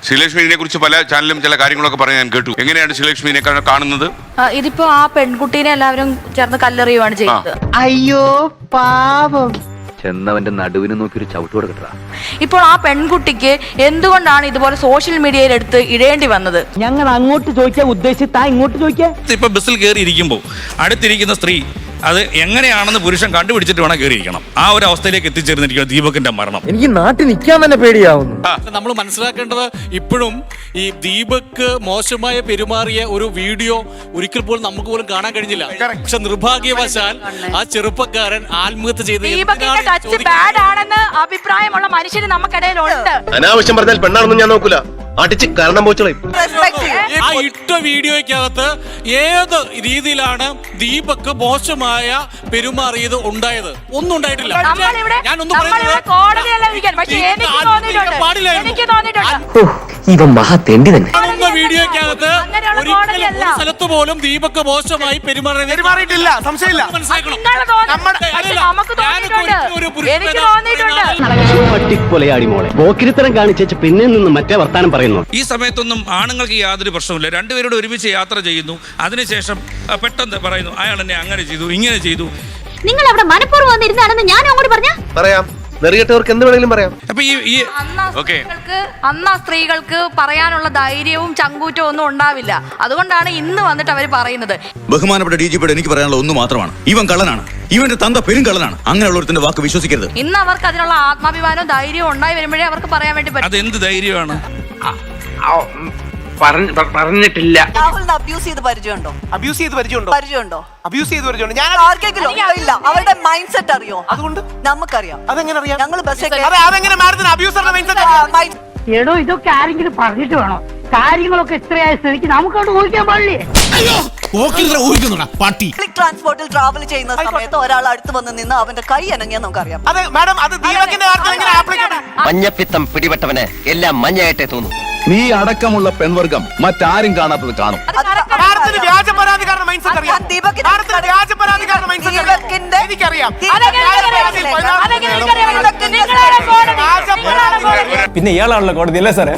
ശ്രീലക്ഷ്മിനെ കുറിച്ച് പല ചാനലും ചില കാര്യങ്ങളൊക്കെ പറയാൻ ഞാൻ കേട്ടു. എങ്ങനെയാണ് ശ്രീലക്ഷ്മിനെ കാണുന്നത്? ഇതിപ്പോ ആ പെൺകുട്ടീനെ എല്ലാവരും ചേർന്ന് കല്ലെറിയുവാണ് ചെയ്യുന്നത്. അയ്യോ പാവം, ചെന്നവന്റെ നടുവിന് നോക്കി ഒരു ചവിട്ട് കൊടുക്കട്ടാ. ഇപ്പോൾ ആ പെൺകുട്ടിക്ക് എന്തുകൊണ്ടാണ് ഇതുപോലെ സോഷ്യൽ മീഡിയയിൽ എടുത്ത് ഇടേണ്ടി വന്നത്? ഞങ്ങൾ അങ്ങോട്ട് ചോദിക്കാൻ ഉദ്ദേശിച്ച് ഇങ്ങോട്ട് ചോദിക്കാൻ. ഇപ്പൊ ബസ്സിൽ കയറി ഇരിക്കുമ്പോൾ അടുത്തിരിക്കുന്ന സ്ത്രീ അത് എങ്ങനെയാണെന്ന് പുരുഷൻ കണ്ടുപിടിച്ചിട്ട് വേണം കയറിയിരിക്കണം. ആ ഒരു അവസ്ഥയിലേക്ക് എത്തിച്ചേർന്നിരിക്കുക ദീപകിന്റെ മരണം. എനിക്ക് നാട്ടിൽ നിൽക്കാൻ തന്നെ പേടിയാവുന്നു. നമ്മൾ മനസ്സിലാക്കേണ്ടത് ഇപ്പോഴും ഈ ദീപക് മോശമായ പെരുമാറിയ ഒരു വീഡിയോ ഒരിക്കൽ പോലും നമുക്ക് പോലും കാണാൻ കഴിഞ്ഞില്ല. പക്ഷെ നിർഭാഗ്യവശാൽ ആ ചെറുപ്പക്കാരൻ ആത്മഹത്യ ചെയ്ത് ദീപകിന്റെ ടച്ച് ബാഡ് ആണെന്ന് അഭിപ്രായമുള്ള മനുഷ്യന് നമുക്കിടയിലുണ്ട്. അനാവശ്യം പറഞ്ഞാൽ പെണ്ണാണെന്ന് ഞാൻ നോക്കൂല, അടിച്ച് കാരണം പോച്ചുകളയും. ആ ഇട്ട വീഡിയോയ്ക്കകത്ത് ഏത് രീതിയിലാണ് ദീപക് മോശമായ പെരുമാറിയത് ഉണ്ടായത്? ഒന്നും ഉണ്ടായിട്ടില്ല. ഇവൻ മഹാ തെണ്ടി തന്നെ. വീഡിയോയ്ക്കകത്ത് ഒരു സ്ഥലത്ത് പോലും ദീപക് മോശമായി പെരുമാറിയിട്ടില്ല. സംശയമില്ല, മനസ്സിലാക്കണം. പട്ടിക്കൊലയാടി മോളെ പോക്കിരിത്തരം കാണിച്ചു പിന്നെ നിന്ന് മറ്റേ വർത്താനം പറയുന്നു. ഈ സമയത്തൊന്നും ആണുങ്ങൾക്ക് യാതൊരു പ്രശ്നമില്ല. രണ്ടുപേരോട് ഒരുമിച്ച് യാത്ര ചെയ്യുന്നു. അതിനുശേഷം പെട്ടെന്ന് പറയുന്നു അയാൾ എന്നെ അങ്ങനെ ചെയ്തു ഇങ്ങനെ ചെയ്തു. നിങ്ങൾ അവിടെ മനഃപൂർവ്വം വന്നിരുന്നാണെന്ന് ഞാൻ അങ്ങോട്ട് പറയാം. നെറിയട്ടവർക്ക് എന്ത് വേണമെങ്കിലും പറയാം. അപ്പൊ അന്ന് സ്ത്രീകൾക്ക് പറയാനുള്ള ധൈര്യവും ചങ്കൂറ്റവും ഒന്നും ഉണ്ടാവില്ല. അതുകൊണ്ടാണ് ഇന്ന് വന്നിട്ട് അവർ പറയുന്നത്. ബഹുമാനപ്പെട്ട DGP എനിക്ക് പറയാനുള്ള ഒന്ന് മാത്രമാണ്, ഇവൻ കള്ളനാണ്, ഇവന്റെ തന്ത പെരും കള്ളനാണ്. അങ്ങനെയുള്ളവരുടെ വാക്ക് വിശ്വസിക്കരുത്. ഇന്ന് അവർക്ക് അതിനുള്ള ആത്മാഭിമാനവും ധൈര്യവും ഉണ്ടായി വരുമ്പോഴേ അവർക്ക് പറയാൻ വേണ്ടി പറ്റും. അത് എന്ത് ധൈര്യമാണ്? പറഞ്ഞിട്ടില്ല. രാഹുലിനെ അബ്യൂസ് ചെയ്ത് പരിചയമുണ്ടോ? അബ്യൂസ് ചെയ്ത് പരിചയമുണ്ടോ? ഞാൻ ആർക്കെങ്കിലും ഇല്ല. അവരുടെ മൈൻഡ് സെറ്റ് അറിയോ? അതുകൊണ്ട് നമുക്കറിയാം. അതെങ്ങനെ അറിയാം? ഞങ്ങൾ അതെങ്ങനെ മാഡത്തിന് അബ്യൂസറുടെ മൈൻഡ്? എടോ ഇതൊക്കെ ആരെങ്കിലും പറഞ്ഞിട്ട് വേണോ? കാര്യങ്ങളൊക്കെ ഇത്രയായ സ്ഥിതിക്ക് നമുക്കോട്ട് ഊഹിക്കാൻ പാടില്ലേ? ട്രാൻസ്പോർട്ടിൽ ട്രാവൽ ചെയ്യുന്ന സമയത്ത് ഒരാൾ അടുത്ത് വന്ന് നിന്ന് അവന്റെ കൈ അനങ്ങിയാൽ നമുക്കറിയാം. മഞ്ഞപ്പിത്തം പിടിപെട്ടവന് എല്ലാം മഞ്ഞയായിട്ടേ തോന്നും. നീ അടക്കമുള്ള പെൺവർഗം മറ്റാരും കാണാത്തത് കാണും. പിന്നെ ഇയാളാണല്ലോ കോടതി അല്ലേ സാറേ?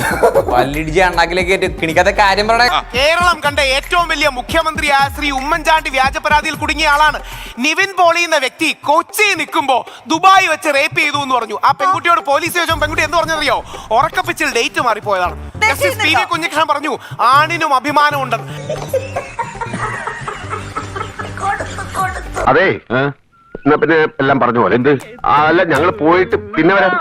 പല്ലിടിച്ച് അണ്ണാക്കിലേക്ക് കിണിക്കാത്ത കാര്യം പറയണേ. കേരളം കണ്ട ഏറ്റവും വലിയ മുഖ്യമന്ത്രിയായ ശ്രീ ഉമ്മൻചാണ്ടി വ്യാജ പരാതിയിൽ കുടുങ്ങിയ ആളാണ്. നിവിൻ പോളി എന്ന വ്യക്തി കൊച്ചി നിൽക്കുമ്പോ ദുബായ് വെച്ച് റേപ്പ് ചെയ്തു എന്ന് പറഞ്ഞു. ആ പെൺകുട്ടിയോട് പോലീസ് ചോദിച്ചോ പെൺകുട്ടി എന്ത് പറഞ്ഞറിയോ? ഉറക്കപ്പിച്ചിൽ ഡേറ്റ് മാറിപ്പോയതാണ്. കുഞ്ഞികൃഷ്ണൻ പറഞ്ഞു ആണിനും അഭിമാനം ഉണ്ടെന്ന്. അതെ, എന്നാ പിന്നെ എല്ലാം പറഞ്ഞു പോലെ എന്ത്? അല്ല ഞങ്ങൾ പോയിട്ട് പിന്നെ വരാം.